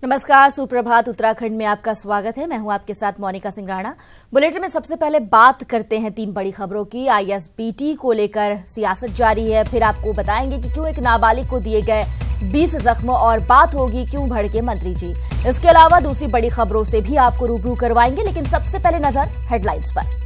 नमस्कार, सुप्रभात। उत्तराखंड में आपका स्वागत है। मैं हूं आपके साथ मोनिका सिंह राणा। बुलेटिन में सबसे पहले बात करते हैं 3 बड़ी खबरों की। आईएसबीटी को लेकर सियासत जारी है, फिर आपको बताएंगे कि क्यों एक नाबालिग को दिए गए 20 जख्म और बात होगी क्यों भड़के मंत्री जी। इसके अलावा दूसरी बड़ी खबरों से भी आपको रूबरू करवाएंगे, लेकिन सबसे पहले नजर हेडलाइंस पर।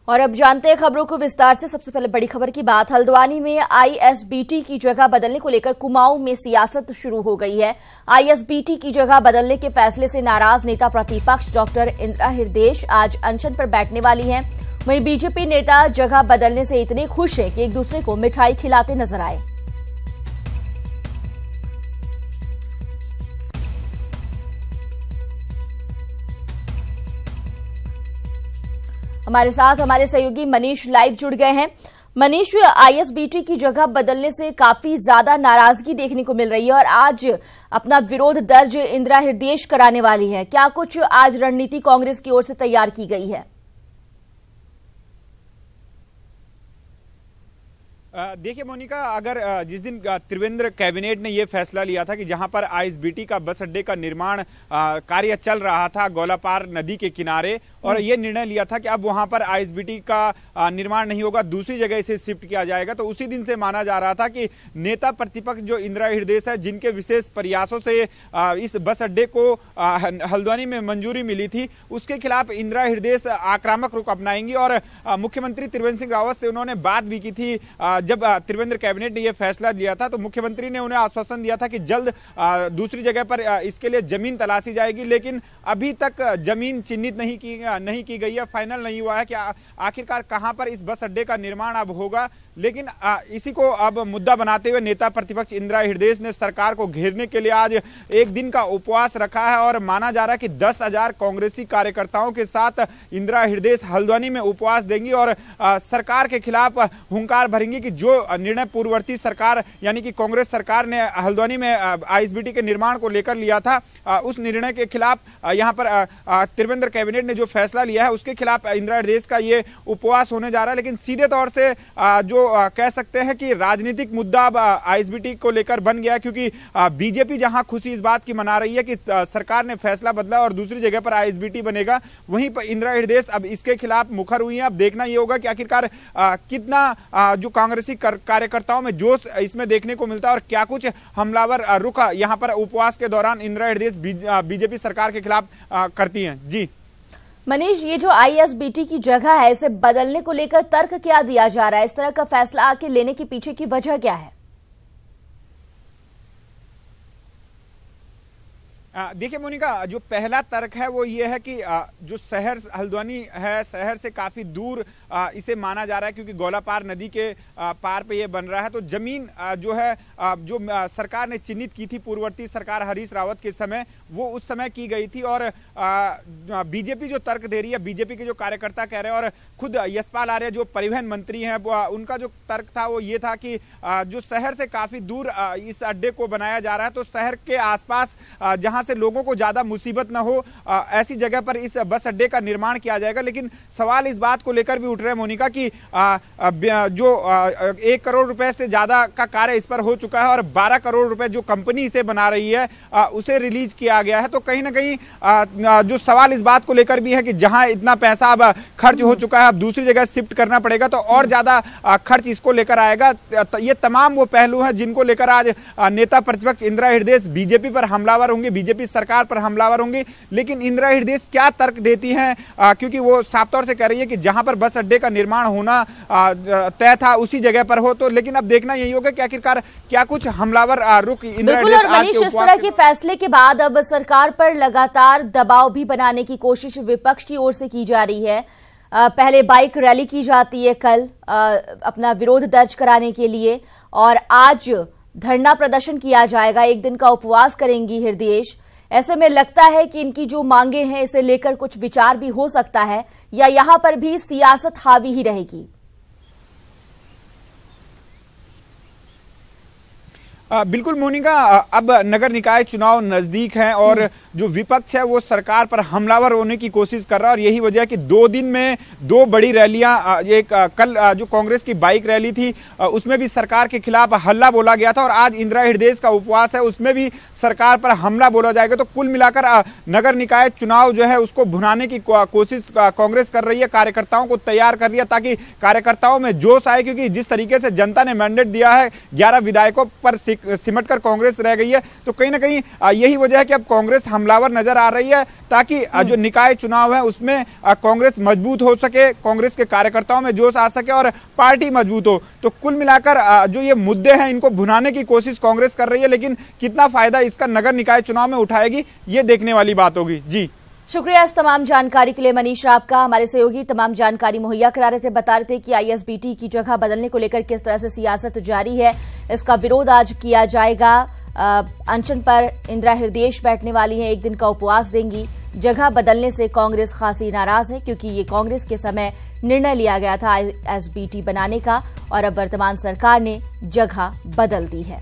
और अब जानते हैं खबरों को विस्तार से। सबसे पहले बड़ी खबर की बात। हल्द्वानी में आईएसबीटी की जगह बदलने को लेकर कुमाऊं में सियासत शुरू हो गई है। आईएसबीटी की जगह बदलने के फैसले से नाराज नेता प्रतिपक्ष डॉक्टर इंदिरा हृदयेश आज अनशन पर बैठने वाली हैं। वहीं बीजेपी नेता जगह बदलने से इतने खुश हैं कि एक दूसरे को मिठाई खिलाते नजर आए। हमारे साथ हमारे सहयोगी मनीष लाइव जुड़ गए हैं। मनीष, आईएसबीटी की जगह बदलने से काफी ज्यादा नाराजगी देखने को मिल रही है और आज अपना विरोध दर्ज इंदिरा हृदयेश कराने वाली है। क्या कुछ आज रणनीति कांग्रेस की ओर से तैयार की गई है? देखिए मोनिका, अगर जिस दिन त्रिवेंद्र कैबिनेट ने यह फैसला लिया था कि जहां पर आईएसबीटी का बस अड्डे का निर्माण कार्य चल रहा था गोलापार नदी के किनारे, और यह निर्णय लिया था कि अब वहां पर आईएसबीटी का निर्माण नहीं होगा, दूसरी जगह इसे शिफ्ट किया जाएगा, तो उसी दिन से माना जा रहा था कि नेता प्रतिपक्ष जो इंदिरा हृदयेश है, जिनके विशेष प्रयासों से इस बस अड्डे को हल्द्वानी में मंजूरी मिली थी, उसके खिलाफ इंदिरा हृदयेश आक्रामक रुख अपनाएंगी। और मुख्यमंत्री त्रिवेंद्र सिंह रावत से उन्होंने बात भी की थी। जब त्रिवेंद्र कैबिनेट ने यह फैसला लिया था तो मुख्यमंत्री ने उन्हें आश्वासन दिया था कि जल्द दूसरी जगह पर इसके लिए जमीन तलाशी जाएगी, लेकिन अभी तक जमीन चिन्हित नहीं की गई है। फाइनल नहीं हुआ है कि आखिरकार कहां पर इस बस अड्डे का निर्माण अब होगा। लेकिन इसी को अब मुद्दा बनाते हुए नेता प्रतिपक्ष इंदिरा हृदयेश ने सरकार को घेरने के लिए आज एक दिन का उपवास रखा है, और माना जा रहा है कि 10,000 कांग्रेसी कार्यकर्ताओं के साथ इंदिरा हृदयेश हल्द्वानी में उपवास देंगी और सरकार के खिलाफ हुंकार भरेंगी कि जो निर्णय पूर्ववर्ती सरकार यानी कि कांग्रेस सरकार ने हल्द्वानी में आईएसबीटी के निर्माण को लेकर लिया था, उस निर्णय के खिलाफ यहां पर त्रिवेंद्र कैबिनेट ने जो फैसला लिया है उसके खिलाफ इंदिरा हृदयेश का ये उपवास होने जा रहा है। लेकिन सीधे तौर से जो कह सकते हैं कि राजनीतिक मुद्दा अब आईएसबीटी को लेकर बन गया, क्योंकि बीजेपी जहां खुशी इस बात की मना रही है कि सरकार ने फैसला बदला और दूसरी जगह पर आईएसबीटी बनेगा, वहीं पर इंदिरा हृदयेश अब इसके खिलाफ मुखर हुई है। अब देखना यह होगा कि आखिरकार कितना जो कांग्रेसी कार्यकर्ताओं में जोश इसमें देखने को मिलता है और क्या कुछ हमलावर रुख यहां पर उपवास के दौरान इंदिरा हृदयेश बीजेपी सरकार के खिलाफ करती हैं। जी मनीष, ये जो आईएसबीटी की जगह है इसे बदलने को लेकर तर्क क्या दिया जा रहा है? इस तरह का फैसला आके लेने के पीछे की वजह क्या है? देखिए मोनिका, जो पहला तर्क है वो ये है कि जो शहर हल्द्वानी है, शहर से काफी दूर इसे माना जा रहा है, क्योंकि गोलापार नदी के पार पे ये बन रहा है। तो जमीन जो है जो सरकार ने चिन्हित की थी पूर्ववर्ती सरकार हरीश रावत के समय, वो उस समय की गई थी। और बीजेपी जो तर्क दे रही है, बीजेपी के जो कार्यकर्ता कह रहे हैं, और खुद यशपाल आर्य जो परिवहन मंत्री हैं, उनका जो तर्क था वो ये था कि जो शहर से काफी दूर इस अड्डे को बनाया जा रहा है, तो शहर के आसपास जहां से लोगों को ज्यादा मुसीबत न हो, ऐसी जगह पर इस बस अड्डे का निर्माण किया जाएगा। लेकिन सवाल इस बात को लेकर भी उठ रहे हैं मोनिका कि जो 1 करोड़ रुपए से ज्यादा का कार्य इस पर हो चुका है और 12 करोड़ रुपए जो कंपनी इसे बना रही है उसे रिलीज किया गया है। तो कहीं ना कहीं जो सवाल इस बात को लेकर भी है कि जहां इतना पैसा अब खर्च हो चुका है, अब दूसरी जगह शिफ्ट करना पड़ेगा तो और ज्यादा खर्च इसको लेकर आएगा। ये तमाम वो पहलू हैं जिनको लेकर आज नेता प्रतिपक्ष इंदिरा हृदयेश बीजेपी पर हमलावर होंगे, बीजेपी सरकार पर हमलावर होंगे। लेकिन इंदिरा हृदयेश क्या तर्क देती हैं, क्योंकि वो साफ तौर से कह रही है कि जहां पर बस अड्डे का निर्माण होना तय था उसी जगह पर हो। तो लेकिन अब देखना यही होगा कि आखिरकार क्या कुछ हमलावर रुख इंदिरा हृदयेश। मनीष, इस तरह के फैसले के बाद अब सरकार पर लगातार दबाव भी बनाने की कोशिश विपक्ष की ओर से की जा रही है। पहले बाइक रैली की जाती है कल अपना विरोध दर्ज कराने के लिए, और आज धरना प्रदर्शन किया जाएगा, एक दिन का उपवास करेंगी हृदयेश। ऐसे में लगता है कि इनकी जो मांगे हैं इसे लेकर कुछ विचार भी हो सकता है, या यहां पर भी सियासत हावी ही रहेगी? बिल्कुल मोनिका, अब नगर निकाय चुनाव नजदीक हैं और जो विपक्ष है वो सरकार पर हमलावर होने की कोशिश कर रहा है और यही वजह है कि 2 दिन में 2 बड़ी रैलियां, एक कल जो कांग्रेस की बाइक रैली थी उसमें भी सरकार के खिलाफ हल्ला बोला गया था और आज इंदिरा हृदय का उपवास है उसमें भी सरकार पर हमला बोला जाएगा। तो कुल मिलाकर नगर निकाय चुनाव जो है उसको भुनाने की कोशिश कांग्रेस कर रही है, कार्यकर्ताओं को तैयार कर रही है ताकि कार्यकर्ताओं में जोश आए, क्योंकि जिस तरीके से जनता ने मैंडेट दिया है 11 विधायकों पर सिमटकर कांग्रेस रह गई है, तो कहीं ना कहीं यही वजह है कि अब कांग्रेस हमलावर नजर आ रही है ताकि जो निकाय चुनाव है उसमें कांग्रेस मजबूत हो सके, कांग्रेस के कार्यकर्ताओं में जोश आ सके और पार्टी मजबूत हो। तो कुल मिलाकर जो ये मुद्दे हैं इनको भुनाने की कोशिश कांग्रेस कर रही है, लेकिन कितना फायदा इसका नगर निकाय चुनाव में उठाएगी ये देखने वाली बात होगी। जी शुक्रिया इस तमाम जानकारी के लिए मनीष आपका। हमारे सहयोगी तमाम जानकारी मुहैया करा रहे थे, बता रहे थे कि आईएसबीटी की जगह बदलने को लेकर किस तरह से सियासत जारी है। इसका विरोध आज किया जाएगा। अनशन पर इंदिरा हृदय बैठने वाली हैं, 1 दिन का उपवास देंगी। जगह बदलने से कांग्रेस खासी नाराज है क्योंकि ये कांग्रेस के समय निर्णय लिया गया था आईएसबीटी बनाने का और अब वर्तमान सरकार ने जगह बदल दी है।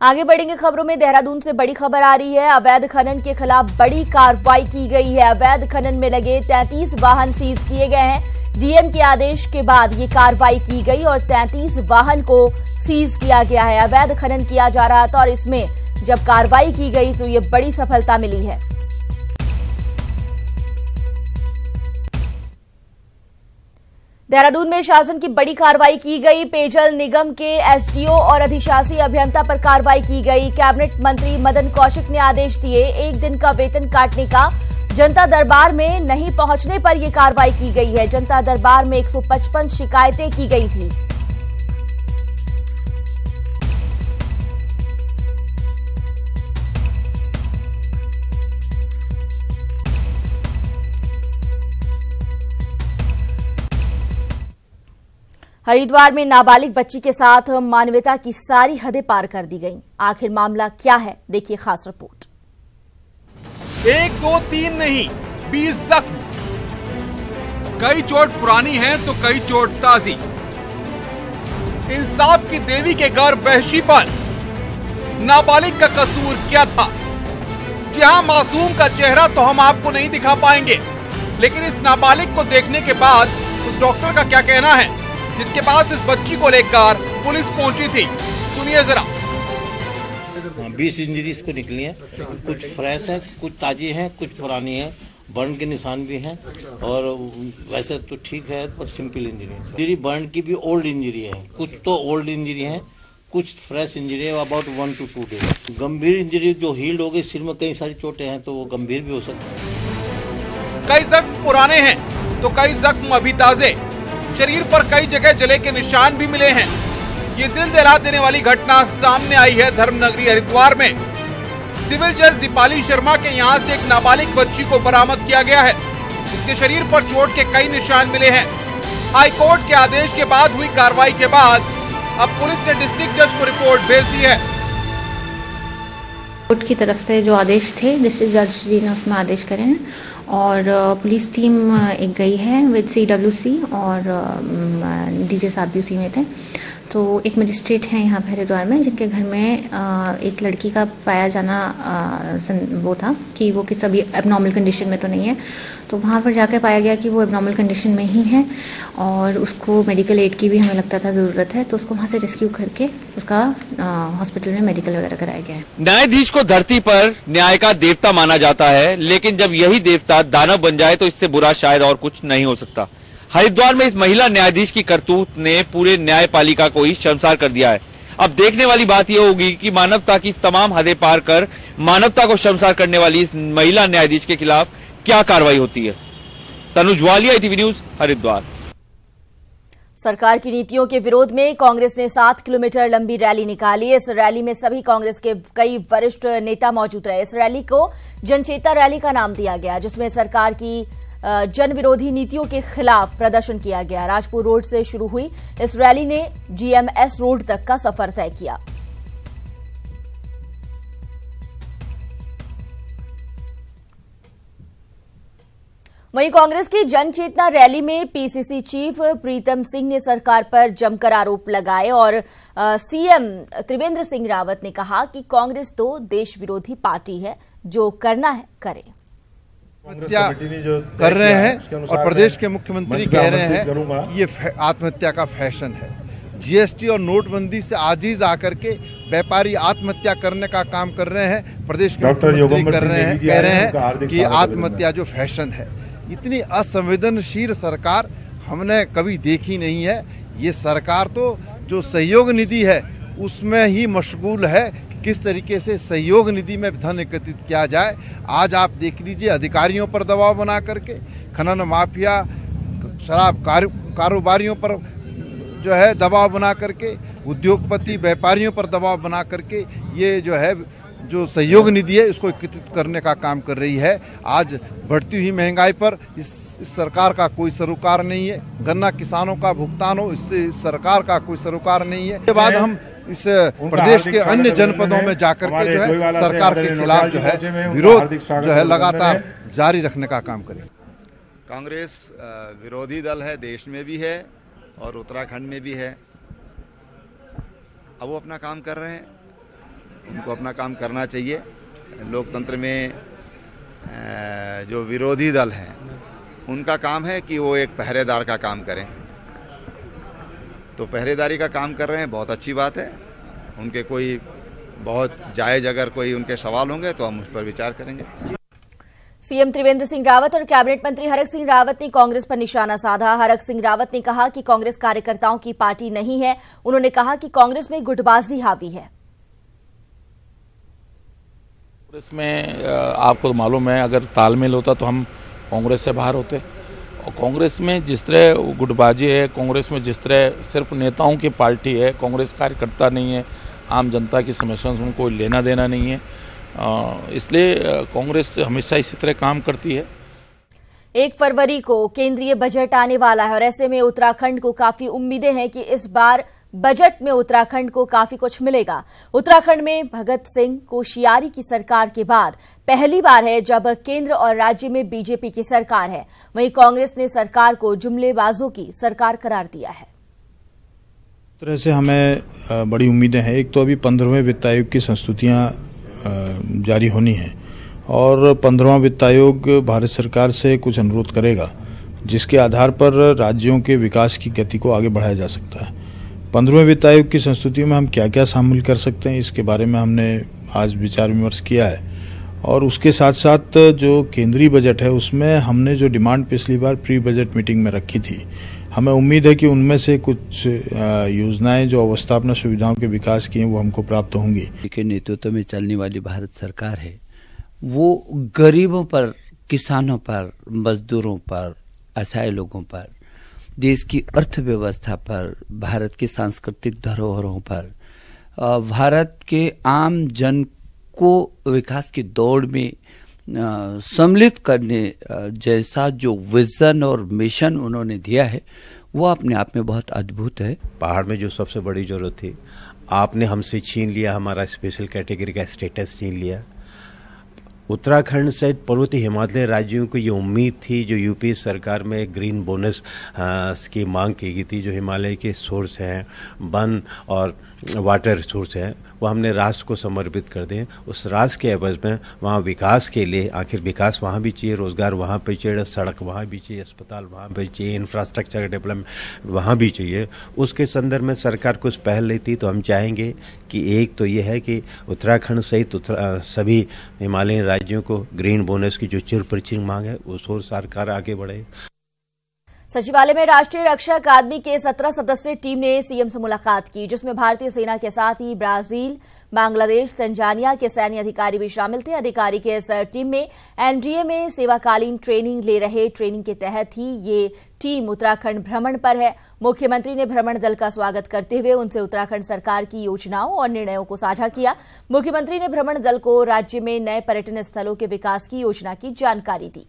आगे बढ़ेंगे खबरों में। देहरादून से बड़ी खबर आ रही है। अवैध खनन के खिलाफ बड़ी कार्रवाई की गई है। अवैध खनन में लगे 33 वाहन सीज किए गए हैं। डीएम के आदेश के बाद ये कार्रवाई की गई और 33 वाहन को सीज किया गया है। अवैध खनन किया जा रहा था और इसमें जब कार्रवाई की गई तो ये बड़ी सफलता मिली है। देहरादून में शासन की बड़ी कार्रवाई की गई। पेयजल निगम के एसडीओ और अधिशासी अभियंता पर कार्रवाई की गई। कैबिनेट मंत्री मदन कौशिक ने आदेश दिए 1 दिन का वेतन काटने का। जनता दरबार में नहीं पहुंचने पर यह कार्रवाई की गई है। जनता दरबार में 155 शिकायतें की गई थी। हरिद्वार में नाबालिग बच्ची के साथ मानवता की सारी हदें पार कर दी गईं। आखिर मामला क्या है, देखिए खास रिपोर्ट। 1, 2, 3 नहीं 20 जख्म, कई चोट पुरानी है तो कई चोट ताजी। इंसाफ की देवी के घर वहशी पर नाबालिग का कसूर क्या था? जी हां, मासूम का चेहरा तो हम आपको नहीं दिखा पाएंगे, लेकिन इस नाबालिग को देखने के बाद उस डॉक्टर का क्या कहना है जिसके पास इस बच्ची को लेकर पुलिस पहुंची थी। सुनिए जरा। 20 इंजरीज को निकली हैं, कुछ फ्रेश है, कुछ ताजी हैं, कुछ पुरानी है। बर्न के निशान भी हैं और वैसे तो ठीक है पर सिंपल इंजरी है। बर्न की भी ओल्ड इंजरी है, कुछ तो ओल्ड इंजरी है, कुछ फ्रेश इंजरी है, अबाउट 1 to 2 डेज। गंभीर इंजरी जो हील्ड हो गई, सिर में कई सारी चोटें हैं तो वो गंभीर भी हो सकती है। कई जख्म पुराने हैं तो कई जख्म अभी ताजे। शरीर पर कई जगह जले के निशान भी मिले हैं। ये दिल दहला देने वाली घटना सामने आई है धर्मनगरी हरिद्वार में। सिविल जज दीपाली शर्मा के यहाँ से एक नाबालिग बच्ची को बरामद किया गया है। इसके शरीर पर चोट के कई निशान मिले हैं। हाईकोर्ट के आदेश के बाद हुई कार्रवाई के बाद अब पुलिस ने डिस्ट्रिक्ट जज को रिपोर्ट भेज दी है। कोर्ट की तरफ से जो आदेश थे डिस्ट्रिक्ट जज जी ने उसमें आदेश करे हैं और पुलिस टीम एक गई है विद CWC और डीजे साहब भी उसी में थे। तो एक मजिस्ट्रेट हैं यहाँ हरिद्वार में जिनके घर में एक लड़की का पाया जाना वो था कि वो किसी भी एबनॉर्मल कंडीशन में तो नहीं है। तो वहाँ पर जाकर पाया गया कि वो एबनॉर्मल कंडीशन में ही है और उसको मेडिकल एड की भी हमें लगता था ज़रूरत है। तो उसको वहाँ से रेस्क्यू करके उसका हॉस्पिटल में मेडिकल वगैरह कराया गया है। न्यायाधीश को धरती पर न्याय का देवता माना जाता है, लेकिन जब यही देवता दानव बन जाए तो इससे बुरा शायद और कुछ नहीं हो सकता। हरिद्वार में इस महिला न्यायाधीश की करतूत ने पूरे न्यायपालिका को ही शर्मसार कर दिया है। अब देखने वाली बात यह होगी कि मानवता की तमाम हदें पार कर मानवता को शर्मसार करने वाली इस महिला न्यायाधीश के खिलाफ क्या कार्रवाई होती है। Tanuj Walia, ITV news, Haridwar. सरकार की नीतियों के विरोध में कांग्रेस ने 7 किलोमीटर लंबी रैली निकाली। इस रैली में सभी कांग्रेस के कई वरिष्ठ नेता मौजूद रहे। इस रैली को जनचेतना रैली का नाम दिया गया, जिसमें सरकार की जन विरोधी नीतियों के खिलाफ प्रदर्शन किया गया। राजपुर रोड से शुरू हुई इस रैली ने GMS रोड तक का सफर तय किया। वहीं कांग्रेस की जन चेतना रैली में पीसीसी चीफ प्रीतम सिंह ने सरकार पर जमकर आरोप लगाए और सीएम त्रिवेंद्र सिंह रावत ने कहा कि कांग्रेस तो देश विरोधी पार्टी है, जो करना है करे। आत्महत्या कर रहे हैं और प्रदेश के मुख्यमंत्री कह रहे हैं कि ये आत्महत्या का फैशन है। जीएसटी और नोटबंदी से आजीज आकर के व्यापारी आत्महत्या करने का काम कर रहे हैं। प्रदेश के मुख्यमंत्री कह रहे हैं कि आत्महत्या जो फैशन है। इतनी असंवेदनशील सरकार हमने कभी देखी नहीं है। ये सरकार तो जो सहयोग निधि है उसमें ही मशगूल है, किस तरीके से सहयोग निधि में धन एकत्रित किया जाए। आज आप देख लीजिए, अधिकारियों पर दबाव बना करके, खनन माफिया, शराब कारोबारियों पर जो है दबाव बना करके, उद्योगपति व्यापारियों पर दबाव बना करके ये जो है जो सहयोग निधि है उसको एकत्रित करने का काम कर रही है। आज बढ़ती हुई महंगाई पर इस सरकार का कोई सरोकार नहीं है। गन्ना किसानों का भुगतान हो, इससे इस सरकार का कोई सरोकार नहीं है। इसके बाद हम इस प्रदेश के अन्य जनपदों में जाकर के जो है सरकार के खिलाफ जो है विरोध जो है लगातार जारी रखने का काम करें। कांग्रेस विरोधी दल है, देश में भी है और उत्तराखंड में भी है। अब वो अपना काम कर रहे हैं, उनको अपना काम करना चाहिए। लोकतंत्र में जो विरोधी दल हैं उनका काम है कि वो एक पहरेदार का काम करें, तो पहरेदारी का काम कर रहे हैं, बहुत अच्छी बात है। उनके कोई बहुत जायज़ अगर कोई उनके सवाल होंगे तो हम उस पर विचार करेंगे। सीएम त्रिवेंद्र सिंह रावत और कैबिनेट मंत्री हरक सिंह रावत ने कांग्रेस पर निशाना साधा। हरक सिंह रावत ने कहा कि कांग्रेस कार्यकर्ताओं की पार्टी नहीं है। उन्होंने कहा कि कांग्रेस में गुटबाजी हावी है। कांग्रेस में आपको मालूम है, अगर तालमेल होता तो हम कांग्रेस से बाहर होते। और कांग्रेस में जिस तरह गुटबाजी है, कांग्रेस में जिस तरह सिर्फ नेताओं की पार्टी है, कांग्रेस कार्यकर्ता नहीं है, आम जनता की समस्याओं से उनको लेना देना नहीं है, इसलिए कांग्रेस हमेशा इसी तरह काम करती है। 1 फरवरी को केंद्रीय बजट आने वाला है और ऐसे में उत्तराखंड को काफी उम्मीदें हैं कि इस बार बजट में उत्तराखंड को काफी कुछ मिलेगा। उत्तराखंड में भगत सिंह कोश्यारी की सरकार के बाद पहली बार है जब केंद्र और राज्य में बीजेपी की सरकार है। वहीं कांग्रेस ने सरकार को जुमलेबाजों की सरकार करार दिया है। तरह से हमें बड़ी उम्मीदें हैं। एक तो अभी 15वें वित्त आयोग की संस्तुतियां जारी होनी है और 15वां वित्त आयोग भारत सरकार से कुछ अनुरोध करेगा जिसके आधार पर राज्यों के विकास की गति को आगे बढ़ाया जा सकता है। 15वें वित्त आयोग की संस्तुति में हम क्या क्या शामिल कर सकते हैं, इसके बारे में हमने आज विचार विमर्श किया है और उसके साथ साथ जो केंद्रीय बजट है उसमें हमने जो डिमांड पिछली बार प्री बजट मीटिंग में रखी थी, हमें उम्मीद है कि उनमें से कुछ योजनाएं जो अवस्थापना सुविधाओं के विकास की हैं वो हमको प्राप्त होंगी। के नेतृत्व में चलने वाली भारत सरकार है वो गरीबों पर, किसानों पर, मजदूरों पर, असहाय लोगों पर, देश की अर्थव्यवस्था पर, भारत की सांस्कृतिक धरोहरों पर, भारत के आम जन को विकास की दौड़ में सम्मिलित करने जैसा जो विजन और मिशन उन्होंने दिया है वो अपने आप में बहुत अद्भुत है। पहाड़ में जो सबसे बड़ी जरूरत थी आपने हमसे छीन लिया, हमारा स्पेशल कैटेगरी का स्टेटस छीन लिया। उत्तराखंड सहित पर्वतीय हिमालय राज्यों को ये उम्मीद थी, जो यूपी सरकार में ग्रीन बोनस की मांग की गई थी, जो हिमालय के सोर्स हैं, वन और वाटर रिसोर्स हैं, वो हमने राष्ट्र को समर्पित कर दें। उस राष्ट्र के एवज में वहाँ विकास के लिए, आखिर विकास वहाँ भी चाहिए, रोजगार वहाँ पे चाहिए, सड़क वहाँ भी चाहिए, अस्पताल वहाँ पे चाहिए, इंफ्रास्ट्रक्चर डेवलपमेंट वहाँ भी चाहिए। उसके संदर्भ में सरकार कुछ पहल लेती तो हम चाहेंगे कि एक तो ये है कि उत्तराखंड सहित सभी हिमालयन राज्यों को ग्रीन बोनस की जो चिर परिचित मांग है उस ओर सरकार आगे बढ़े। सचिवालय में राष्ट्रीय रक्षा अकादमी के 17 सदस्यीय टीम ने सीएम से मुलाकात की, जिसमें भारतीय सेना के साथ ही ब्राजील, बांग्लादेश, तंजानिया के सैन्य अधिकारी भी शामिल थे। अधिकारी के इस टीम में एनडीए में सेवाकालीन ट्रेनिंग ले रहे, ट्रेनिंग के तहत ही ये टीम उत्तराखंड भ्रमण पर है। मुख्यमंत्री ने भ्रमण दल का स्वागत करते हुए उनसे उत्तराखंड सरकार की योजनाओं और निर्णयों को साझा किया। मुख्यमंत्री ने भ्रमण दल को राज्य में नए पर्यटन स्थलों के विकास की योजना की जानकारी दी।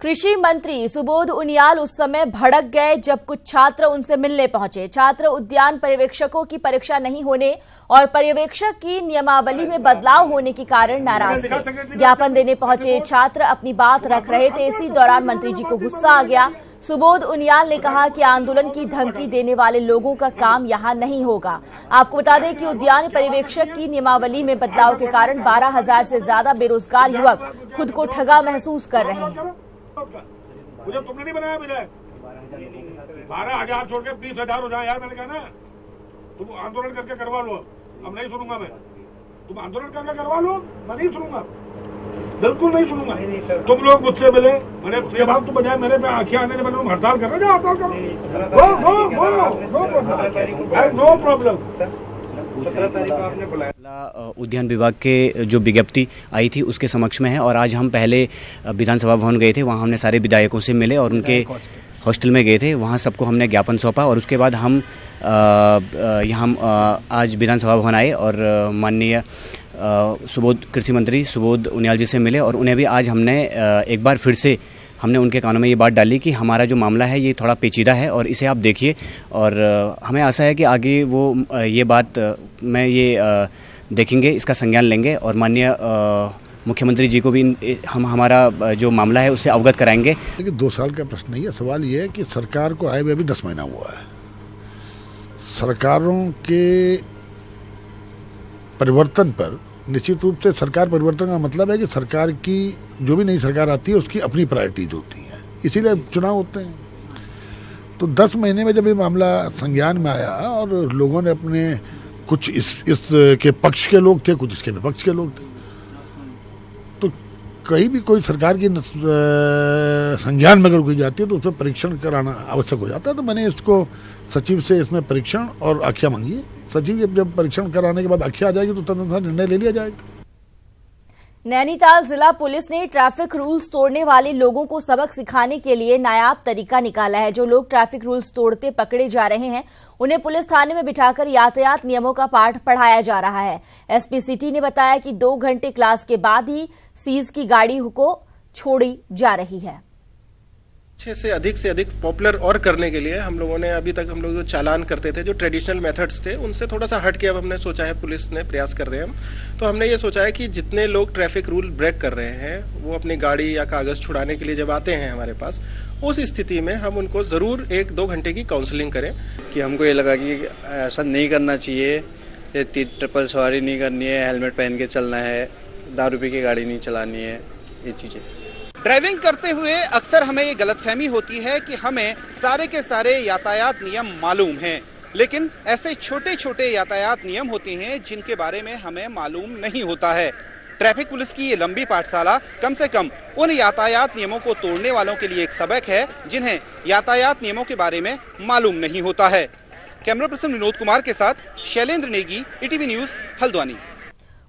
कृषि मंत्री सुबोध उनियाल उस समय भड़क गए जब कुछ छात्र उनसे मिलने पहुंचे। छात्र उद्यान पर्यवेक्षकों की परीक्षा नहीं होने और पर्यवेक्षक की नियमावली में बदलाव होने के कारण नाराज थे। ज्ञापन देने पहुंचे छात्र अपनी बात रख रहे थे। इसी दौरान मंत्री जी को गुस्सा आ गया। सुबोध उनियाल ने कहा कि आंदोलन की धमकी देने वाले लोगों का काम यहां नहीं होगा। आपको बता दें कि उद्यान पर्यवेक्षक की नियमावली में बदलाव के कारण 12,000 से ज्यादा बेरोजगार युवक खुद को ठगा महसूस कर रहे हैं। मुझे तुमने नहीं बनाया विधायक, 12,000 छोड़ के 20,000 हो जाए यार। मैंने कहा ना तुम आंदोलन करके करवा लो, अब नहीं सुनूंगा मैं। तुम आंदोलन करके करवा लो, मैं नहीं सुनूंगा, बिल्कुल नहीं सुनूंगा। तुम लोग मुझसे मिले, मैंने ये बात तो बजाय मेरे पे आंखें आने से मैंने तुम हड़ताल कर रहे हो, हड़ताल करो, नो प्रॉब्लम। 17 तारीख को आपने बुलाया। उद्यान विभाग के जो विज्ञप्ति आई थी उसके समक्ष में है और आज हम पहले विधानसभा भवन गए थे। वहाँ हमने सारे विधायकों से मिले और उनके हॉस्टल में गए थे। वहाँ सबको हमने ज्ञापन सौंपा और उसके बाद हम यहाँ आज विधानसभा भवन आए और माननीय कृषि मंत्री सुबोध उनियाल जी से मिले और उन्हें भी आज हमने एक बार फिर से हमने उनके कानों में ये बात डाली कि हमारा जो मामला है ये थोड़ा पेचीदा है और इसे आप देखिए और हमें आशा है कि आगे वो ये बात में ये देखेंगे, इसका संज्ञान लेंगे और माननीय मुख्यमंत्री जी को भी हम हमारा जो मामला है उससे अवगत कराएंगे। लेकिन 2 साल का प्रश्न नहीं है, सवाल ये है कि सरकार को आए हुए अभी 10 महीना हुआ है। सरकारों के परिवर्तन पर निश्चित रूप से सरकार परिवर्तन का मतलब है कि सरकार की जो भी नई सरकार आती है उसकी अपनी प्रायोरिटीज होती हैं, इसीलिए चुनाव होते हैं। तो 10 महीने में जब ये मामला संज्ञान में आया और लोगों ने अपने कुछ इस के पक्ष के लोग थे, कुछ इसके विपक्ष के लोग थे, तो कहीं भी कोई सरकार की संज्ञान में अगर कोई जाती है तो उसमें परीक्षण कराना आवश्यक हो जाता है। तो मैंने इसको सचिव से इसमें परीक्षण और आख्या मांगी है। सचिव जब परीक्षण कराने के बाद आख्या आ जाएगी तो तदनुसार निर्णय ले लिया जाएगा। नैनीताल जिला पुलिस ने ट्रैफिक रूल्स तोड़ने वाले लोगों को सबक सिखाने के लिए नायाब तरीका निकाला है। जो लोग ट्रैफिक रूल्स तोड़ते पकड़े जा रहे हैं उन्हें पुलिस थाने में बिठाकर यातायात नियमों का पाठ पढ़ाया जा रहा है। एसपी सिटी ने बताया कि 2 घंटे क्लास के बाद ही सीज की गाड़ी को छोड़ी जा रही है। 6 से अधिक पॉपुलर और करने के लिए हम लोगों ने अभी तक हम लोग जो चालान करते थे, जो ट्रेडिशनल मेथड्स थे, उनसे थोड़ा सा हट के अब हमने सोचा है, पुलिस ने प्रयास कर रहे हैं हम, तो हमने ये सोचा है कि जितने लोग ट्रैफिक रूल ब्रेक कर रहे हैं वो अपनी गाड़ी या कागज छुड़ाने के लिए जब आते हैं हमारे पास, उस स्थिति में हम उनको जरूर 1-2 घंटे की काउंसलिंग करें। कि हमको ये लगा कि ऐसा नहीं करना चाहिए, ये ट्रिपल सवारी नहीं करनी है, हेलमेट पहन के चलना है, दारू पी के गाड़ी नहीं चलानी है, ये चीजें। ड्राइविंग करते हुए अक्सर हमें ये गलतफहमी होती है कि हमें सारे के सारे यातायात नियम मालूम हैं, लेकिन ऐसे छोटे छोटे यातायात नियम होते हैं जिनके बारे में हमें मालूम नहीं होता है। ट्रैफिक पुलिस की ये लंबी पाठशाला कम से कम उन यातायात नियमों को तोड़ने वालों के लिए एक सबक है जिन्हें यातायात नियमों के बारे में मालूम नहीं होता है। कैमरा पर्सन विनोद कुमार के साथ शैलेंद्र नेगी, ईटीवी न्यूज, हल्द्वानी।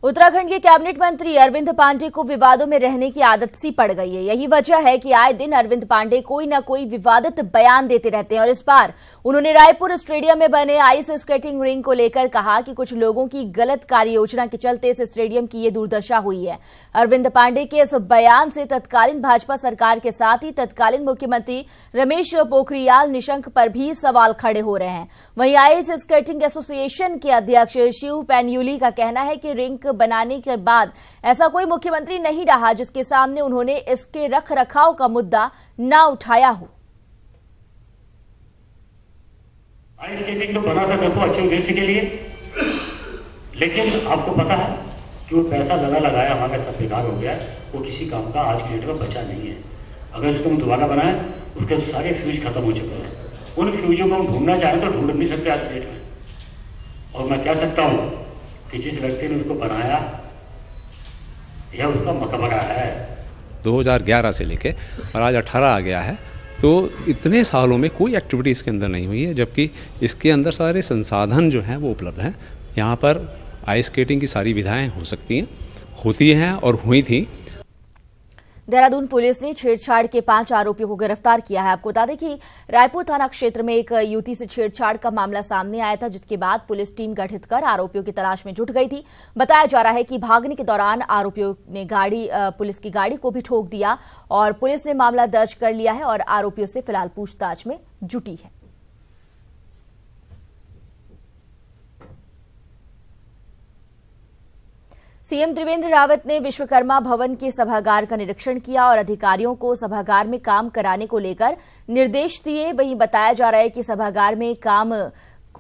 उत्तराखंड के कैबिनेट मंत्री अरविंद पांडे को विवादों में रहने की आदत सी पड़ गई है। यही वजह है कि आए दिन अरविंद पांडे कोई न कोई विवादित बयान देते रहते हैं और इस बार उन्होंने रायपुर स्टेडियम में बने आइस स्केटिंग रिंग को लेकर कहा कि कुछ लोगों की गलत कार्य योजना के चलते इस स्टेडियम की ये दुर्दशा हुई है। अरविंद पांडे के इस बयान से तत्कालीन भाजपा सरकार के साथ ही तत्कालीन मुख्यमंत्री रमेश पोखरियाल निशंक पर भी सवाल खड़े हो रहे हैं। वहीं आइस स्केटिंग एसोसिएशन के अध्यक्ष शिव पैन्यूली का कहना है कि रिंग बनाने के बाद ऐसा कोई मुख्यमंत्री नहीं रहा जिसके सामने उन्होंने इसके रख रखाव का मुद्दा ना उठाया हो। आइस स्केटिंग तो बना था देखो अच्छे उद्देश्य के लिए, लेकिन आपको पता है कि वो पैसा लगाया हमारे साथ बेकार हो गया, वो किसी काम का आज की डेट में बचा नहीं है। अगर इसको हम दोबारा बनाए उसके तो सारे फ्यूज खत्म हो चुके हैं। उन फ्यूजों को हम ढूंढना चाहें तो ढूंढ नहीं सकते आज की डेट में। और मैं कह सकता हूं कि जिस व्यक्ति ने उसको बनाया यह उसका मकबरा है। 2011 से लेके और आज 18 आ गया है, तो इतने सालों में कोई एक्टिविटी इसके अंदर नहीं हुई है, जबकि इसके अंदर सारे संसाधन जो हैं वो उपलब्ध हैं। यहाँ पर आइस स्केटिंग की सारी विधाएं हो सकती हैं, होती हैं और हुई थी। देहरादून पुलिस ने छेड़छाड़ के 5 आरोपियों को गिरफ्तार किया है। आपको बता दें कि रायपुर थाना क्षेत्र में एक युवती से छेड़छाड़ का मामला सामने आया था, जिसके बाद पुलिस टीम गठित कर आरोपियों की तलाश में जुट गई थी। बताया जा रहा है कि भागने के दौरान आरोपियों ने पुलिस की गाड़ी को भी ठोक दिया और पुलिस ने मामला दर्ज कर लिया है और आरोपियों से फिलहाल पूछताछ में जुटी है। सीएम त्रिवेंद्र रावत ने विश्वकर्मा भवन के सभागार का निरीक्षण किया और अधिकारियों को सभागार में काम कराने को लेकर निर्देश दिए। वहीं बताया जा रहा है कि सभागार में काम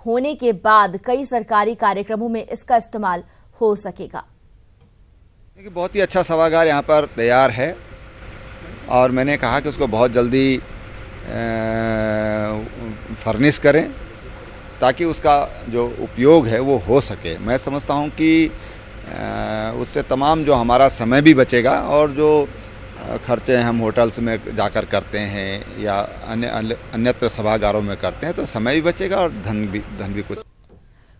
होने के बाद कई सरकारी कार्यक्रमों में इसका इस्तेमाल हो सकेगा। बहुत ही अच्छा सभागार यहाँ पर तैयार है और मैंने कहा कि उसको बहुत जल्दी फर्निश करें ताकि उसका जो उपयोग है वो हो सके। मैं समझता हूँ कि उससे तमाम जो हमारा समय भी बचेगा और जो खर्चे हम होटल्स में जाकर करते हैं या अन्यत्र सभागारों में करते हैं तो समय भी बचेगा और धन भी कुछ।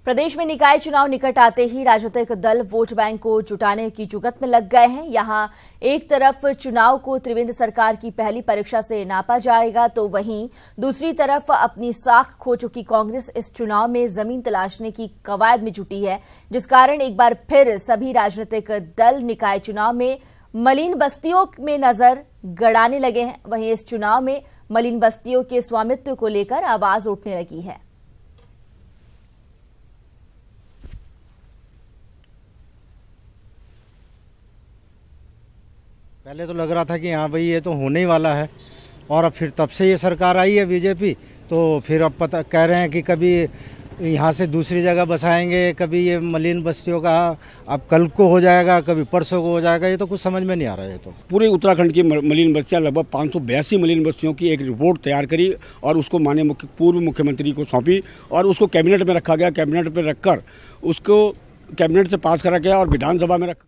प्रदेश में निकाय चुनाव निकट आते ही राजनीतिक दल वोट बैंक को जुटाने की जुगत में लग गए हैं। यहां एक तरफ चुनाव को त्रिवेंद्र सरकार की पहली परीक्षा से नापा जाएगा तो वहीं दूसरी तरफ अपनी साख खो चुकी कांग्रेस इस चुनाव में जमीन तलाशने की कवायद में जुटी है, जिस कारण एक बार फिर सभी राजनीतिक दल निकाय चुनाव में मलिन बस्तियों में नजर गड़ाने लगे हैं। वहीं इस चुनाव में मलिन बस्तियों के स्वामित्व को लेकर आवाज उठने लगी है। पहले तो लग रहा था कि हाँ भाई ये तो होने ही वाला है और अब फिर तब से ये सरकार आई है बीजेपी, तो फिर अब पता कह रहे हैं कि कभी यहाँ से दूसरी जगह बसाएंगे, कभी ये मलिन बस्तियों का अब कल को हो जाएगा, कभी परसों को हो जाएगा। ये तो कुछ समझ में नहीं आ रहा है। तो पूरे उत्तराखंड की मलिन बस्तियाँ लगभग 582 मलिन बस्तियों की एक रिपोर्ट तैयार करी और उसको माननीय पूर्व मुख्यमंत्री को सौंपी और उसको कैबिनेट में रखा गया। कैबिनेट में रखकर उसको कैबिनेट से पास करा गया और विधानसभा में रखा।